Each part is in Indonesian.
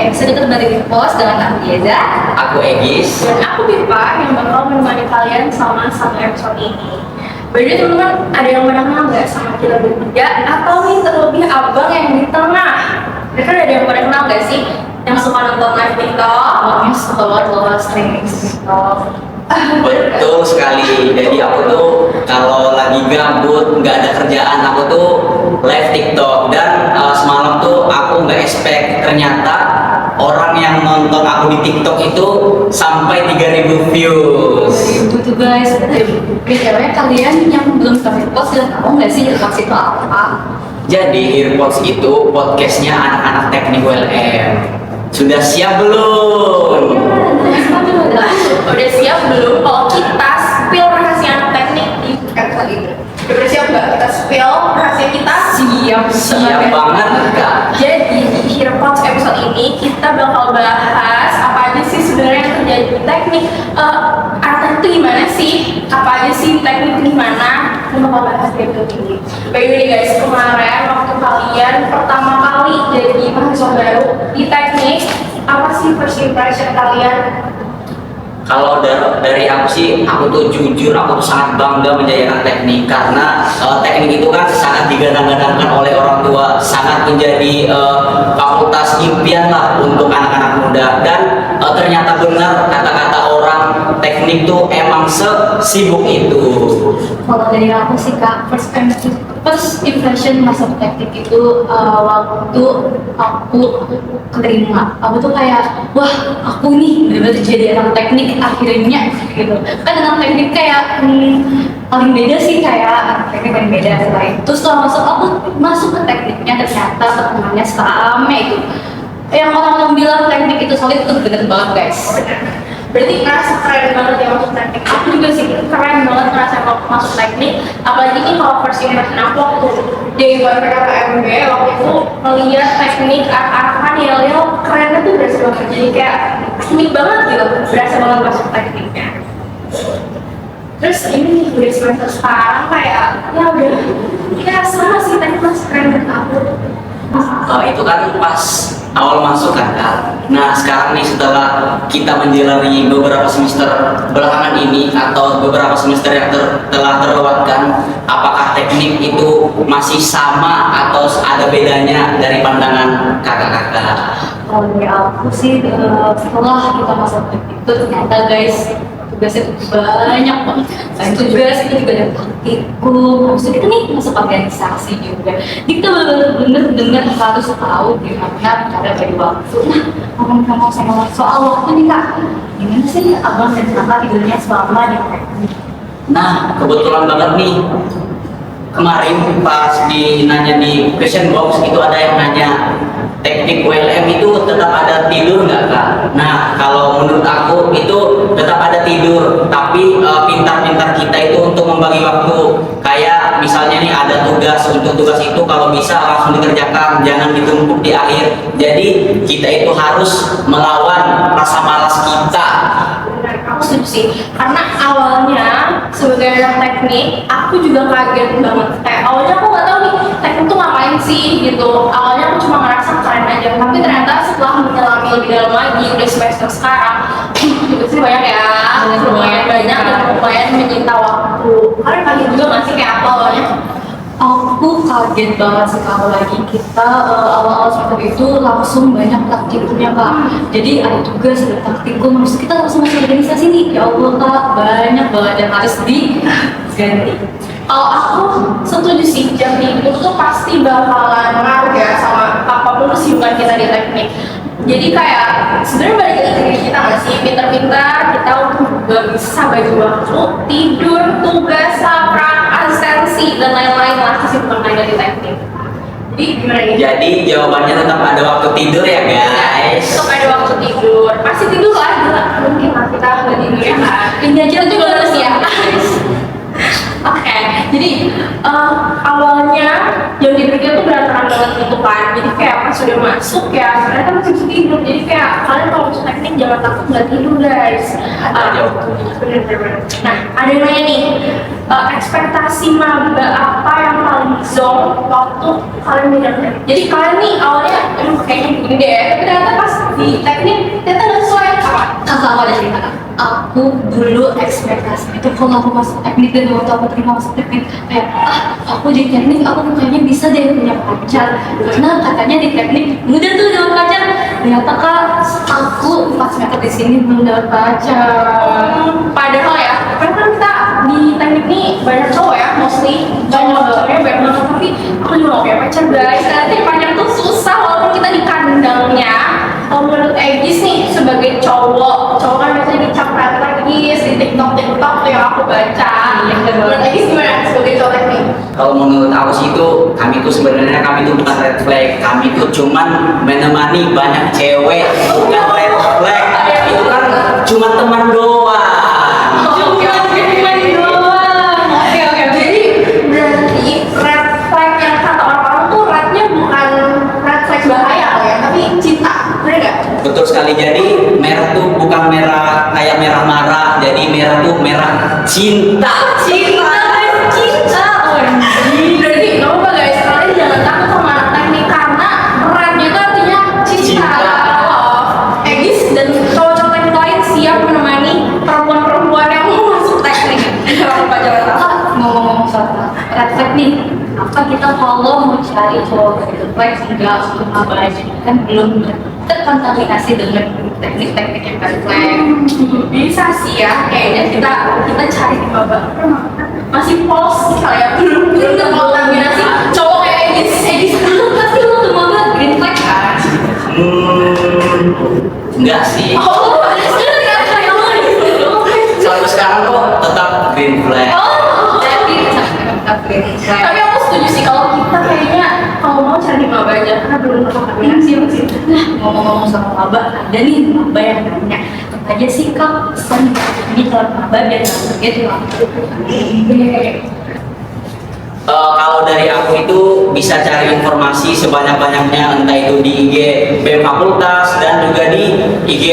episode terbaru di Pos dengan aku Yeza, Aku Egis. Dan aku Pipa yang bakal menemani kalian selama satu episode ini. By the way teman-teman, ada yang pernah nggak sama kita bertiga? Atau nih terlebih abang yang di tengah? Mereka ada yang pernah kenal nggak sih? Yang suka nonton live TikTok? abangnya suka banget loh streaming TikTok. Betul sekali. Jadi aku tuh kalau lagi gabut, nggak ada kerjaan, aku tuh live TikTok. Dan semalam tuh aku nggak expect, ternyata orang yang nonton aku di TikTok itu sampai 3.000 views. Itu tuh guys, biasanya kalian yang belum tahu Earpods sudah tahu nggak sih Earpods itu apa? Jadi Earpods itu podcastnya anak-anak teknik ULM. Sudah siap belum? Udah siap belum? Kalau kita spill rahasia anak teknik di episode ini. Udah siap nggak kita spill rahasia kita? Siap banget Kak. Jadi di Earpods episode ini kita bakal bahas apa aja sih sebenarnya yang terjadi di teknik. Artinya itu gimana sih? Apa aja sih teknik itu gimana? Kita bakal bahas di episode ini. By the way guys, kemarin waktu kalian pertama kali jadi mahasiswa baru di teknik, apa sih first impression kalian? Kalau dari aku sih, aku tuh jujur, aku tuh sangat bangga menjadi anak teknik karena teknik itu kan sangat digadang-gadangkan oleh orang tua, sangat menjadi fakultas impian lah untuk anak-anak muda. Dan ternyata benar kata-kata orang, teknik tuh emang sesibuk itu. Kalau dari aku sih Kak, first impression masuk teknik itu waktu aku keterima. Aku tuh kayak, wah aku nih bener-bener jadi anak teknik akhirnya gitu. Kan anak teknik kayak paling beda sih, kayak anak teknik paling beda setelah itu. Terus setelah aku masuk ke tekniknya, ternyata pertemanannya serame itu. Yang orang-orang bilang teknik itu solid itu bener banget guys. Berarti ngerasa keren banget ya masuk teknik. Aku juga sih keren banget ngerasa kalau masuk teknik. Apalagi nih kalau first impression aku waktu di PKKMB waktu itu melihat teknik arah-arahan yel-yel kerennya tuh berasa banget. Jadi kayak unik banget gitu, berasa banget masuk tekniknya. Terus ini udah semester sekarang kayak ya udah ya sama sih teknik masih keren banget aku. Itu kan pas awal masuk kan Kak. Nah sekarang nih setelah kita menjalani beberapa semester belakangan ini atau beberapa semester yang telah terlewatkan, apakah teknik itu masih sama atau ada bedanya dari pandangan kakak-kakak? Kalau dari aku sih setelah kita masuk teknik itu ternyata guys tugasnya tuh banyak banget. Selain tugas kita juga ada praktikum, habis itu kita nih masuk organisasi juga. Jadi kita bener-bener harus tahu gimana cara bagi waktu. Nah, ngomong-ngomong soal waktu nih Kak, gimana sih abang dan kakak tidurnya selama di teknik? Nah kebetulan banget nih, kemarin pas nanya di question box itu ada yang nanya, teknik ULM itu tetap ada tidur nggak Kak? Nah kalau menurut aku itu tetap ada tidur, tapi pintar-pintar kita itu untuk membagi waktu. Kayak misalnya nih ada tugas, untuk tugas itu kalau bisa langsung dikerjakan, jangan ditumpuk di akhir. Jadi kita itu harus melawan rasa malas kita. Benar, aku setuju sih. Karena awalnya sebagai anak teknik, aku juga kaget banget. Kayak awalnya aku nggak tahu nih teknik tuh ngapain sih gitu. Awalnya aku cuma ngerasa keren aja. Tapi ternyata setelah menyelami lebih dalam lagi, udah semester sekarang, tugasnya banyak ya, lumayan banyak dan lumayan menyita waktu. Kalian kaget juga nggak sih kayak apa awalnya? Aku kaget banget sih kalau lagi kita awal-awal semester itu langsung banyak praktikumnya Kak. Jadi ada tugas, ada praktikum, terus kita langsung masuk organisasi nih. Ya Allah Kak, banyak banget yang harus diganti. Kalau aku setuju sih, jam tidur tuh pasti bakalan ngaruh ya sama apapun kesibukan kita di teknik. Jadi kayak sebenarnya balik lagi ke diri kita nggak sih, pintar-pintar kita untuk gak bisa bagi waktu tidur, tugas, saprak, asistensi dan lain-lain lah kesibukan lainnya di teknik. Jadi gimana nih? Jadi jawabannya tetap ada waktu tidur ya guys. Tetap ada waktu tidur, pasti tidur lah, gila. Mungkin lah kita nggak tidur ya kan? Ini aja Itu juga harus harus ya. ya. Oke, jadi awalnya yang dipikir tuh berantakan banget gitu kan. Jadi kayak pas sudah masuk ya, ternyata masih bisa tidur. Jadi kayak kalian kalau masuk teknik jangan takut nggak tidur guys. Bener-bener. Nah, ada yang nanya nih, ekspektasi maba apa yang paling zonk waktu kalian bidang teknik? Jadi kalian nih awalnya kayaknya gini deh, tapi ternyata pas di teknik ternyata nggak sesuai apa? Kakak aku ada cerita Kak. Aku dulu ekspektasi itu kalau aku masuk teknik dan waktu aku terima masuk teknik kayak aku di teknik aku kayaknya bisa deh punya pacar karena katanya di teknik mudah tuh dapat pacar. Ternyata Kak, aku 4 semester di sini belum dapat pacar. Padahal ya, karena kan kita di teknik nih banyak cowok ya, mostly cowoknya banyak banget, tapi aku juga gak punya pacar guys. Nanti pacar tuh susah walaupun kita di kandangnya. Kalau menurut Egis nih sebagai cowok kan biasanya dicap red Egis di TikTok tuh yang aku baca. Menurut Egis gimana sebagai cowok teknik? Kalau menurut aku sih itu kami tuh sebenarnya kami tuh bukan red flag, kami tuh cuman menemani banyak cewek, bukan red flag. Itu kan cuma teman doang. Oke, jadi berarti red flag yang kata orang-orang tuh rednya bukan red flag bahaya loh ya, tapi cinta, bener nggak? Betul sekali, jadi merah tuh bukan merah kayak merah marah, jadi merah tuh merah cinta. Berarti nggak apa guys, kalian jangan takut sama anak teknik karena rednya itu artinya cinta. Egis dan cowok-cowok teknik lain siap menemani perempuan-perempuan yang mau masuk teknik. Jangan lupa jangan takut. Kak, ngomong-ngomong soal red flag nih, apa kita kalau mau cari cowok red flag enggak untuk apa aja kan belum terkontaminasi dengan teknik-teknik yang red flag. Bisa sih ya, kayaknya kita cari di maba masih polos kali ya, belum terkontaminasi cowok kayak Egis Dulu pasti lo tuh maba green flag kan? Enggak sih. Oh, sekarang ya kayak lo Sampai sekarang kok tetap green flag. Jadi tetap green flag. Tapi aku setuju sih kalau kita kayaknya kalau mau cari di maba aja karena belum terkontaminasi sih. Nah, ngomong-ngomong soal maba, ada nih maba yang nanya apa aja sih Kak pesan ini kalau maba biar nggak kaget waktu. Kalau dari aku itu bisa cari informasi sebanyak-banyaknya, entah itu di IG BEM Fakultas dan juga di IG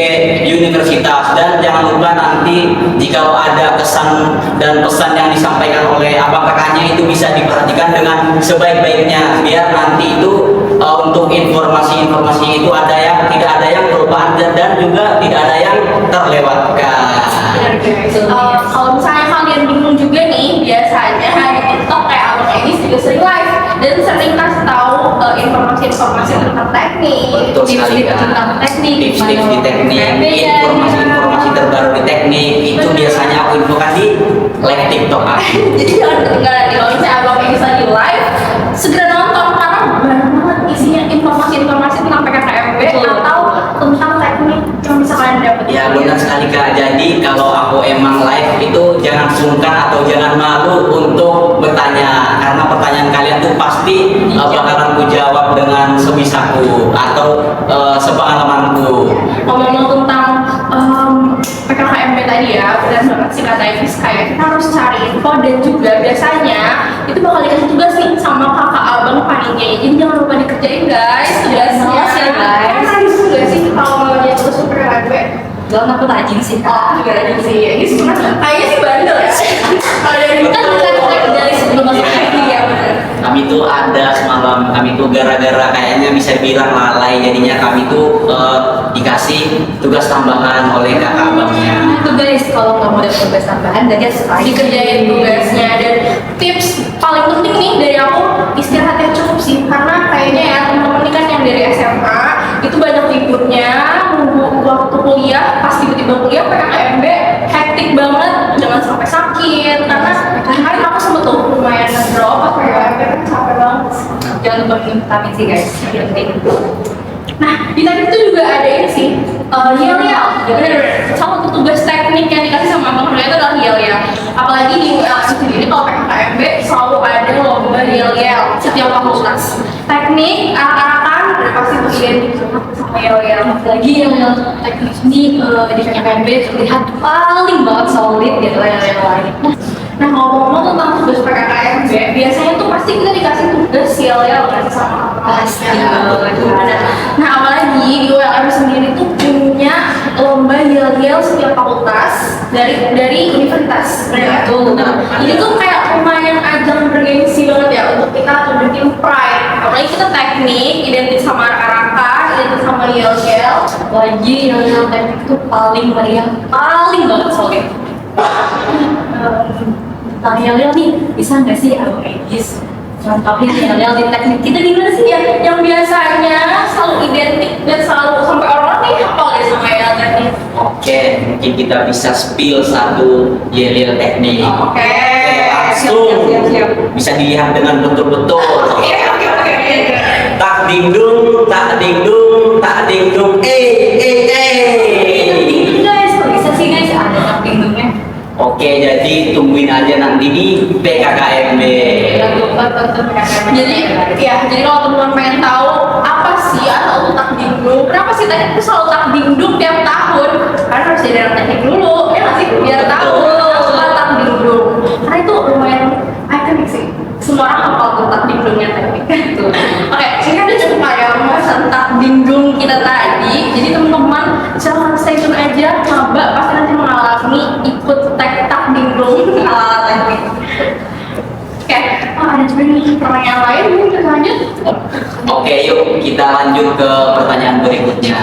Universitas. Dan jangan lupa nanti jika ada kesan dan pesan yang disampaikan oleh abang kakaknya itu bisa diperhatikan dengan sebaik-baiknya, biar nanti itu untuk informasi-informasi itu tidak ada yang kelupaan dan juga tidak ada yang terlewatkan. Kalau misalnya kalian bingung juga nih, biasanya di TikTok kayak Abang Egis juga sering live dan sering kasih tahu informasi-informasi tentang teknik. Betul sekali, Kak. Tentang teknik, Tips-tips di teknik, informasi-informasi terbaru di teknik itu biasanya aku infokan di live TikTok aku. Jadi jangan ketinggalan nih kalau misalnya Abang Egis lagi live, segera nonton karena banyak banget isinya informasi-informasi tentang PKKMB atau tentang teknik yang bisa kalian dapat. Ya benar sekali Kak. Jadi kalau aku emang live itu jangan sungkan atau jangan malu untuk bertanya, karena pertanyaan kalian tuh pasti bakalan ku jawab dengan sebisaku atau sepengalamanku. Ngomong tentang PKKMB tadi ya, benar banget sih kata Egis, kayak kita harus cari info dan juga biasanya itu bakal dikasih tugas nih sama kakak abang panitia, jadi jangan lupa dikerjain guys tugasnya. Ya, guys. Karena itu juga sih kalau mau jadi tugas PKKMB. Jangan aku rajin sih Kak. Juga rajin sih, Egis kayaknya sih bandel ya. Kalau dari Kan bukan dari sebelum masuk teknik ya benar. Kami tuh ada semalam, kami tuh gara-gara kayaknya bisa dibilang lalai, jadinya kami tuh dikasih tugas tambahan oleh kakak abangnya. Itu guys, kalau nggak mau dapat tugas tambahan, jadi harus dikerjain tugasnya. Dan tips paling penting nih dari aku, istirahat yang cukup sih, karena kayaknya ya teman-teman ini kan yang dari SMA itu banyak liburnya, nunggu waktu kuliah, pas tiba-tiba kuliah PKKMB hektik banget, jangan sampai sakit. Karena kemarin aku sempet tuh lumayan ngedrop pas PKKMB kan capek banget. jangan lupa minum vitamin sih guys. Penting. Nah, di teknik itu juga ada ini sih, yel-yel. Bener-bener, salah satu tugas teknik yang dikasih sama abang itu adalah yel-yel. Apalagi di ULS sendiri, kalau PKKMB selalu ada lomba yel-yel setiap fakultas. Teknik, anak-anakan, udah pasti tuh identik sama yel-yel. Lagi yang teknik ini di PKKMB terlihat paling banget solid gitu yang lain. Nah ngomong-ngomong tentang tugas PKKMB, biasanya tuh pasti kita dikasih tugas yel-yel kan sama Pasti. kelasnya. Nah apalagi di ULM sendiri tuh punya lomba yel-yel setiap fakultas dari universitas. Betul. Ini tuh kayak lumayan ajang bergengsi banget ya untuk kita tunjukin pride. Apalagi kita teknik, identik sama raka-raka, identik sama yel-yel. Lagi yang teknik itu paling meriah, paling banget soalnya. Tentang yel-yel nih, bisa nggak sih Abang Egis contohin yel-yel di teknik kita gimana sih? Yang biasanya selalu identik dan selalu sampai orang-orang nih hafal ya sama yel teknik. Oke, mungkin kita bisa spill satu yel-yel teknik. Oke. Langsung bisa dilihat dengan betul-betul. Oke. Tak dingdung, tak dingdung, tak dingdung. Ini guys, kok bisa sih guys ada takbingnya? Oke, jadi tungguin aja nanti di PKKMB. Jadi kalau teman-teman pengen tahu apa sih asal utak dingdung, kenapa sih teknik itu selalu tak dingdung tiap tahun? Karena harus jadi anak teknik dulu, ya nggak sih? Biar tahu apa tak dingdung. Karena itu lumayan ikonik sih. Semua orang hafal tuh tak dingdungnya teknik. Oke, ini ada cukup kayak pembahasan tak dingdung kita tadi. Jadi teman-teman silahkan stay tune aja, coba pasti nanti mengalami ikut tak dingdung ala teknik. Oke, ada juga nih pertanyaan lain, mungkin kita lanjut. Oke, yuk kita lanjut ke pertanyaan berikutnya.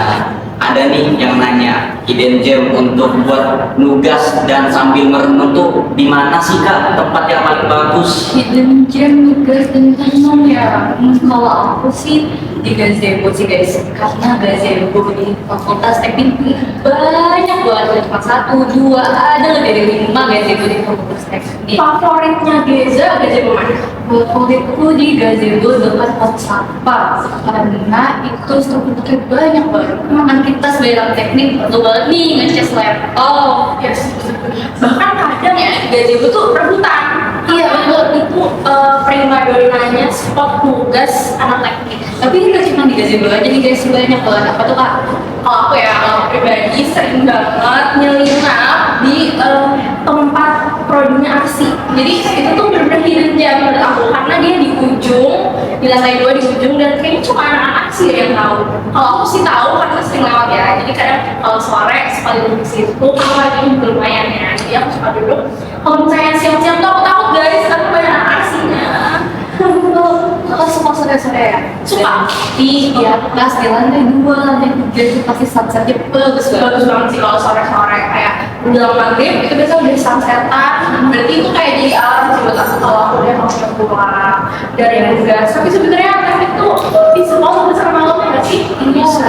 Ada nih yang nanya, hidden gem untuk buat nugas dan sambil merenung tuh di mana sih Kak tempat yang paling bagus? Hidden gem nugas dan tenang ya. Kalau aku sih di gazebo sih guys, karena gazebo di fakultas teknik banyak banget, cuma 1, 2, ada lebih dari 5 gazebo di fakultas teknik. Favoritnya gazebo mana? Favoritku di gazebo dekat pos sampah karena itu strukturnya banyak banget. Kan kita sebagai anak teknik perlu banget nih ngecas laptop. Yes. Bahkan kadang ya gazebo tuh rebutan. Iya betul. Itu prima donanya spot tugas anak teknik. Tapi ini nggak cuma di gazebo aja nih guys, banyak banget. Apa tuh Kak? Kalau aku ya, kalau aku pribadi sering banget nyelinap di tempat prodinya aksi. Jadi itu tuh bener-bener hidden gem menurut aku karena dia di ujung, di lantai 2 di ujung dan kayaknya cuma anak-anak aksi yang tahu. Kalau aku sih tahu karena sering lewat ya. Jadi kadang kalau sore suka duduk di situ, kalau lagi lumayan ya. Jadi aku suka duduk. Kalau misalnya siang-siang tuh aku takut guys, karena banyak anak aksinya. Kalau suka sore-sore ya? Suka. Di atas di lantai 2, lantai 3 itu pasti sunsetnya bagus banget. Bagus banget sih kalau sore-sore kayak menjelang maghrib itu biasanya udah sunsetan. Berarti itu kayak jadi alarm sih buat aku kalau aku udah mau pulang dari tugas. Tapi sebenarnya teknik tuh di semua besar malam ya nggak sih? Bisa.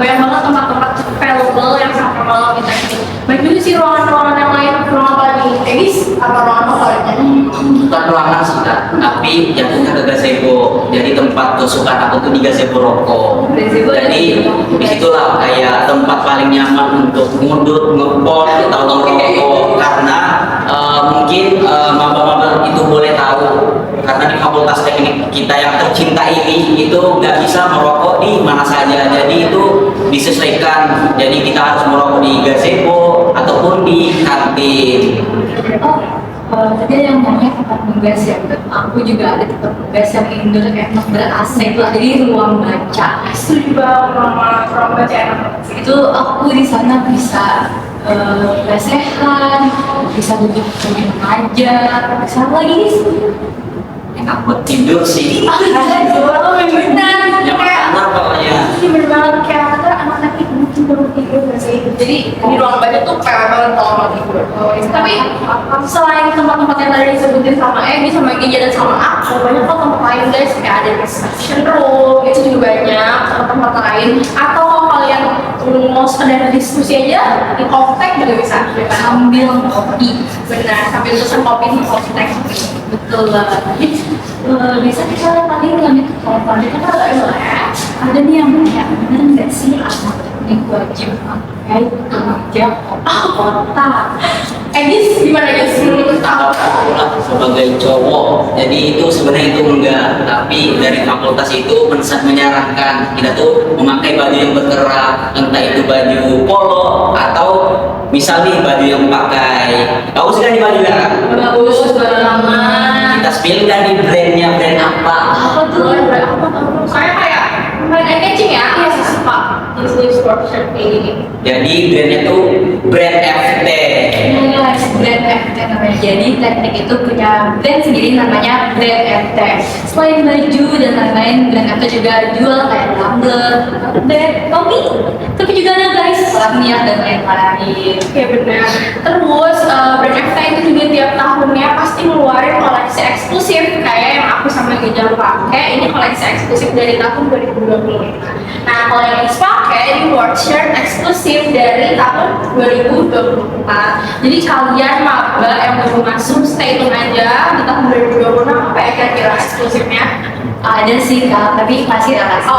Banyak banget tempat-tempat available yang sampai malam di teknik. Baik juga sih ruangan-ruangan yang lain, ruangan apa nih? Egis apa ruangan favoritnya? Bukan ruangan sih Kak, tapi jatuhnya ke gazebo. Jadi tempat kesukaan aku tuh di gazebo rokok. Gazebo Jadi disitulah kayak tempat paling nyaman untuk ngudut, ngepot, atau ngerokok. Karena mungkin maba-maba itu boleh tahu karena di fakultas teknik kita yang tercinta ini itu nggak bisa merokok di mana saja. Jadi itu disesuaikan. Jadi kita harus merokok di gazebo ataupun di kantin. Tadi ada yang nanya tempat nugas ya, aku juga ada tempat nugas yang indoor enak ber-AC lah, jadi ruang baca. Setuju banget sama ruang baca enak banget sih. Itu aku di sana bisa lesehan, bisa duduk sambil mengajar, bisa apa lagi nih? Enak buat tidur sih. Benar. Yang mana pokoknya. Ini bener banget kayak kata anak teknik mungkin baru tidur nggak sih? Jadi di ruang baca tuh kayak banget kalau mau tidur. Tapi selain tempat-tempat yang tadi disebutin sama Egi, sama Gija dan sama aku, banyak kok tempat lain guys kayak ada reception room itu juga banyak tempat lain. Atau kalau kalian mau sekedar diskusi aja di Koptek juga bisa. Sambil ngopi. Benar, sambil pesan kopi di Koptek. Betul banget. Bisa kita tadi lanjut ke tadi kan ada nih yang nanya, bener nggak sih anak teknik wajib pakai kemeja kota? Egis gimana guys? Menurut Tahu kamu? lah sebagai cowok, jadi itu sebenarnya itu enggak, tapi dari fakultas itu menyarankan kita tuh memakai baju yang bergerak, entah itu baju polo atau misal nih baju yang pakai bagus kan di terima juga kan? Bagus banget. Kita spill kan nih brandnya, brand apa? Apa tuh? Saya kayak main eye catching ya? Iya sih Pak. Disney Sport Shirt ini. Jadi brandnya tuh brand FT. Nice, brand FT namanya. Jadi teknik itu punya brand sendiri namanya brand FT. Selain baju dan lain-lain, brand FT juga jual kayak tumbler, bag, topi, tapi juga ada guys minyak dan lain-lain. Iya benar. Terus brand FT itu juga tiap tahunnya pasti ngeluarin koleksi eksklusif kayak yang aku sama Gejal pakai. Ini koleksi eksklusif dari tahun 2025. Nah kalau yang Is pakai ini work shirt eksklusif dari tahun 2024. Jadi kalian maba yang baru masuk stay tune aja di tahun 2026 apa ya kira-kira eksklusifnya? Ada sih kak, tapi masih rahasia.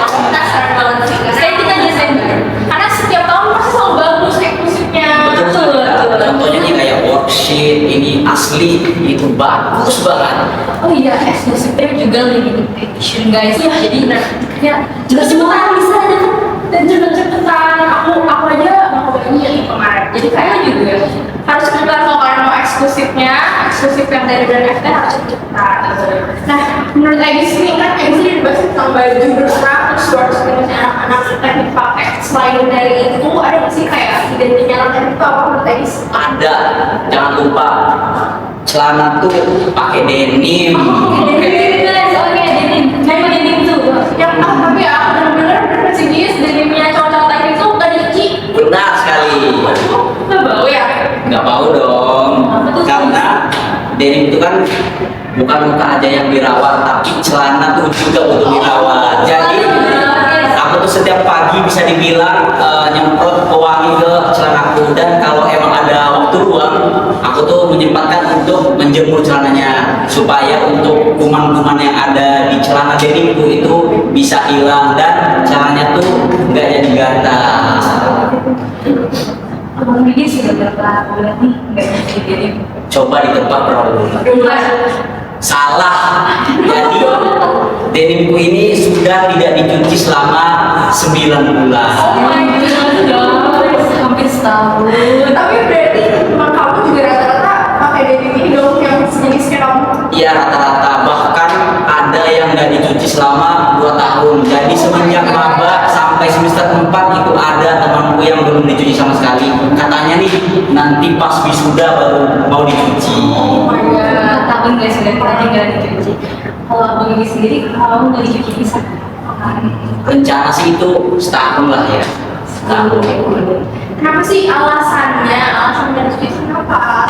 Aku penasaran banget sih. Stay tune aja stay tune. Karena setiap tahun pasti selalu bagus eksklusifnya. Betul. Contohnya nih kayak worksheet ini asli itu bagus banget. Oh iya, eksklusifnya juga limited edition guys. Iya. Jadi ya juga semua orang bisa ada. Dan cepet-cepetan aku aja mau ini kemarin. Jadi kayak juga harus cepetan kalau kalian mau eksklusif yang dari brand FT harus cepetan. Nah, menurut Egis ini kan Egis ini dibahas tentang baju berserap terus shorts terus anak-anak teknik pakai. Selain dari itu ada nggak sih kayak identiknya anak teknik itu apa menurut Egis? Ada, jangan lupa celana tuh pakai denim. Denim guys, oke denim. Memang denim tuh. Yang tapi ya aku bener-bener sih guys denimnya cowok-cowok teknik itu nggak dicuci. Benar sekali. Nggak bau ya? Nggak bau dong, Apa tuh? karena denim itu kan bukan muka aja yang dirawat, tapi celana tuh juga butuh dirawat. Jadi aku tuh setiap pagi bisa dibilang nyemprot pewangi ke celanaku, dan kalau emang ada waktu luang, aku tuh menyempatkan untuk menjemur celananya supaya untuk kuman-kuman yang ada di celana denimku itu bisa hilang dan celananya tuh nggak jadi gatal. Abang Gigi sudah berapa bulan nih nggak nyuci denim? Coba ditebak berapa bulan? Salah. Jadi denimku ini sudah tidak dicuci selama 9 bulan. Oh my god. Guys, hampir setahun. Tapi berarti teman kamu juga rata-rata pakai denim ini dong yang sejenis kayak kamu. Iya, rata-rata, bahkan ada yang nggak dicuci selama 2 tahun. Jadi semenjak maba sampai semester 4 itu ada temanku yang belum dicuci sama sekali. Katanya nih nanti pas wisuda baru mau dicuci. Oh my god. Tahun guys sudah kita tinggal dicuci. Kalau abang Gigi sendiri mau nggak dicuci bisa? Rencana sih itu setahun lah ya. Setahun. Kenapa sih alasan dari itu kenapa?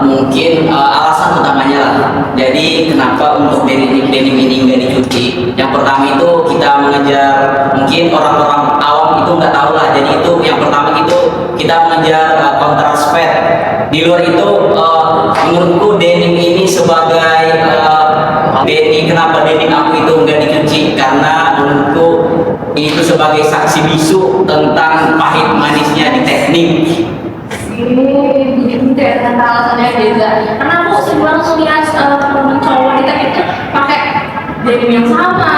Mungkin alasan utamanya lah. Jadi kenapa untuk denim ini nggak dicuci? Yang pertama itu kita mengejar, mungkin orang-orang awam itu nggak tahu lah. Jadi itu yang pertama itu kita mengejar kontras fat. Di luar itu menurutku denim ini sebagai kenapa denim aku itu nggak dicuci? Karena menurutku ini tuh sebagai saksi bisu tentang pahit manisnya di teknik. Begitu deh tentang alasannya beda. Karena aku sebelum ngeliat temen cowok di teknik itu pakai denim yang sama.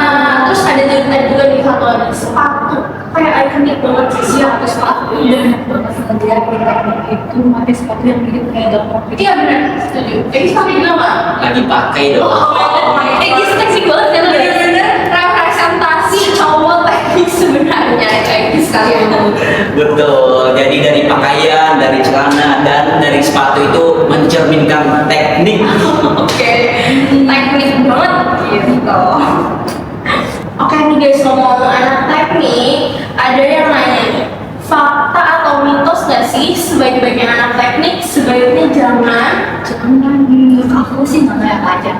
Terus ada juga di satu lagi sepatu. Kayak ikonik banget sih siapa sepatu. Dia di teknik itu pakai sepatu yang mirip kayak dokter. Iya benar, setuju. Jadi pakai juga nggak? Lagi pakai dong. Gigi seksi banget kan Bener-bener representasi cowok teknik sebenarnya kayak sekalian. Betul. Jadi dari pakaian, dari celana, dan dari sepatu itu mencerminkan teknik. Oke, teknik banget gitu. Oke nih guys, ngomong anak teknik, ada yang nanya nih, fakta atau mitos gak sih sebaik-baiknya anak teknik sebaiknya jangan menurut aku sih nggak kayak pajak.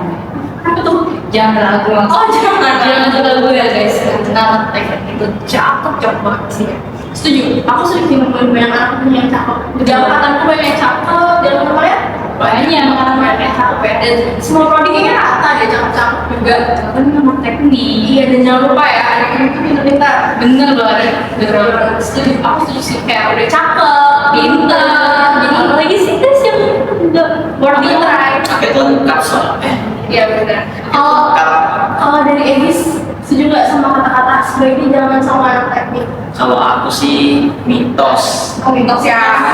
apa tuh? Jangan ragu. Oh jangan ragu ya guys. Karena anak teknik itu cakep banget sih. setuju. Aku sering nemuin banyak anak yang cakep. Di angkatanku banyak yang cakep, di angkatan kalian Banyak banyak yang cakep ya. Dan semua prodi kayaknya rata deh cakep-cakep juga. kan anak teknik. Iya dan jangan lupa ya anak ini tuh pintar-pintar. Bener banget. Bener-bener setuju. Aku setuju sih kayak udah cakep, pintar. Jadi Apalagi sih guys yang nggak worth it try. Paket lengkap soalnya. Iya benar. Kalau dari Egis setuju nggak sama kata-kata sebaiknya jangan sama anak teknik? Kalau aku sih mitos. Oh mitos ya.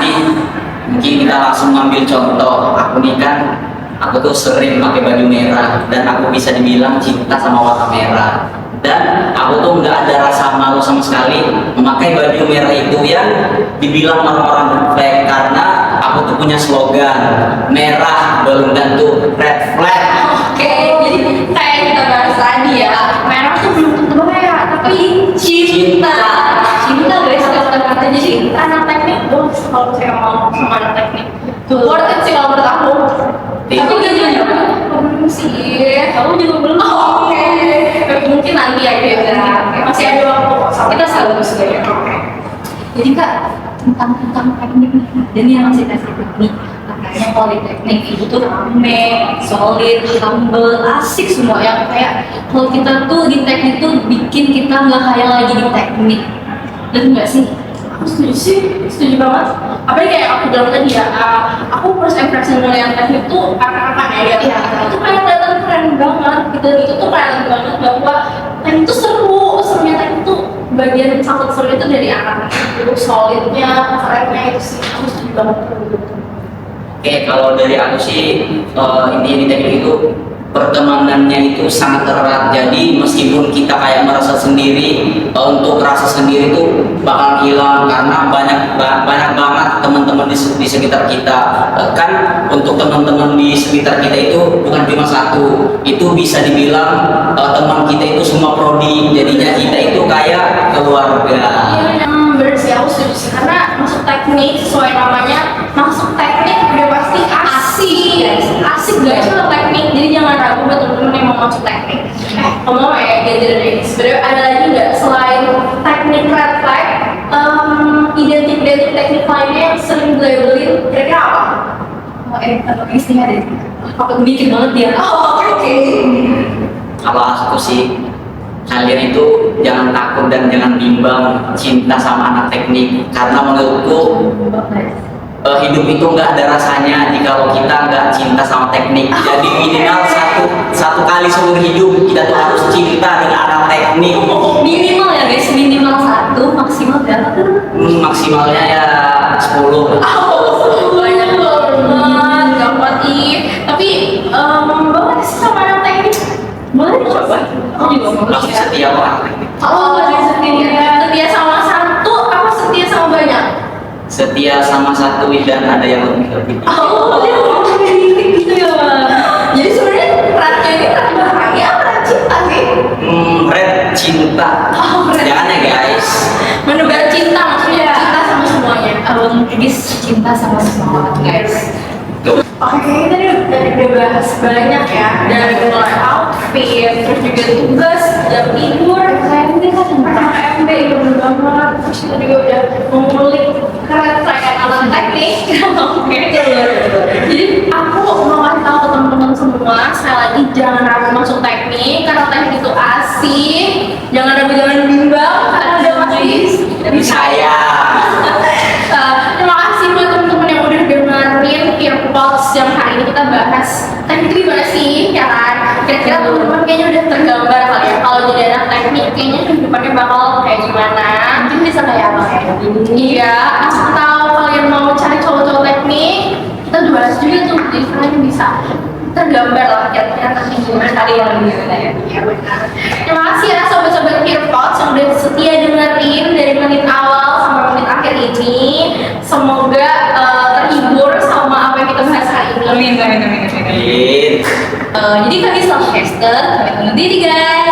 Jadi Mungkin kita langsung ngambil contoh. Aku nih kan, aku tuh sering pakai baju merah dan aku bisa dibilang cinta sama warna merah. Dan aku tuh nggak ada rasa malu sama sekali memakai baju merah itu yang dibilang orang-orang refleks, karena aku tuh punya slogan merah belum tentu red flag. Oke, jadi kayak kita bahas tadi ya, merah tuh belum tentu bahaya, tapi cinta. Cinta guys, kata-kata. Jadi anak teknik, kalau saya mau sama anak teknik, worth it sih kalau menurut aku. Tapi gak juga belum sih. Kamu juga belum. Oh, oke. Mungkin nanti aja ya. Masih ada waktu kok. Kita selalu sebenarnya. Jadi kak, tentang teknik nih, dan yang masih tes teknik, katanya politeknik itu tuh rame, solid, humble, asik semua yang kayak kalau kita tuh di teknik tuh bikin kita nggak kayak lagi di teknik, dan enggak sih? Aku setuju sih, setuju banget. Apalagi kayak aku bilang tadi ya, aku first impression ngeliat teknik tuh akan ya, itu kayak kelihatan keren banget gitu. Itu tuh kelihatan banget bahwa teknik itu serunya teknik tuh bagian sangat seru itu dari anak itu solidnya, kerennya itu sih. Aku setuju banget. Oke, kalau dari aku sih intinya di teknik itu pertemanannya itu sangat erat. Jadi meskipun kita kayak merasa sendiri, untuk rasa sendiri itu bakal hilang karena banyak banget teman-teman di sekitar kita. Kan untuk teman-teman di sekitar kita itu bukan cuma satu, itu bisa dibilang teman kita itu semua prodi. Jadinya kita itu kayak keluarga. Iya, bener sih, aku setuju sih. Karena masuk teknik sesuai namanya, masuk teknik udah pasti asik. Asik guys, masuk teknik. Jadi jangan ragu buat temen-temen yang mau masuk teknik. Ngomong ya, jadi sebenarnya ada lagi nggak selain teknik red flag, identik teknik lainnya yang sering dilabelin kira-kira apa? Kalau istinya deh, aku mikir banget dia. Oh, oke. Kalau aku sih, kalian itu jangan takut dan jangan bimbang cinta sama anak teknik, karena menurutku hidup itu nggak ada rasanya jika kita nggak cinta sama teknik. Jadi minimal satu kali seumur hidup kita tuh harus cinta dengan anak teknik. Minimal ya guys, minimal 1, maksimal berapa tuh? Maksimalnya ya 10. Banyak banget, gampang ih. Tapi bapak sih sama anak teknik, boleh dicoba. Aku juga mau Masih setia orang teknik. Oh, setia sama satu apa setia sama banyak? Setia sama satu dan ada yang lebih. Oh, dia ngomong gitu ya, Bang. Jadi sebenarnya ratnya ini rat bahagia apa rat cinta sih? Red cinta. Oh, red. Jangan ya guys. Menebar cinta maksudnya cinta sama semuanya. Abang Gis cinta sama semua orang guys. Oke, tadi udah bahas banyak ya, dari mulai outfit, terus juga tugas, jam tidur, KMB kan KMB itu bener banget, terus kita juga udah mengulik keren saya alat teknik. Oke, jadi aku mau kasih tahu ke teman-teman semua, sekali lagi jangan ragu masuk teknik, karena teknik itu asik, jangan ragu, jangan bimbang, karena udah masih Dari saya. Terima kasih buat teman-teman yang udah dengerin Earpods yang hari ini kita bahas teknik itu gimana sih, ya kan? Kira-kira teman-teman kayaknya udah tergambar kali ya kalau jadi anak teknik kayaknya kehidupannya bakal kayak gimana? Mungkin bisa kayak apa kayak gini. Iya, atau kalian mau cari cowok-cowok teknik, kita udah bahas juga tuh, jadi kalian bisa tergambar lah kira-kira nanti gimana kalian gimana ya. Iya benar. Terima kasih ya sobat-sobat Earpods yang udah setia dengerin dari menit awal sampai menit akhir ini. Semoga terhibur sama apa yang kita bahas hari ini. Amin. Amin. Jadi kami self-caster, kami undur diri guys.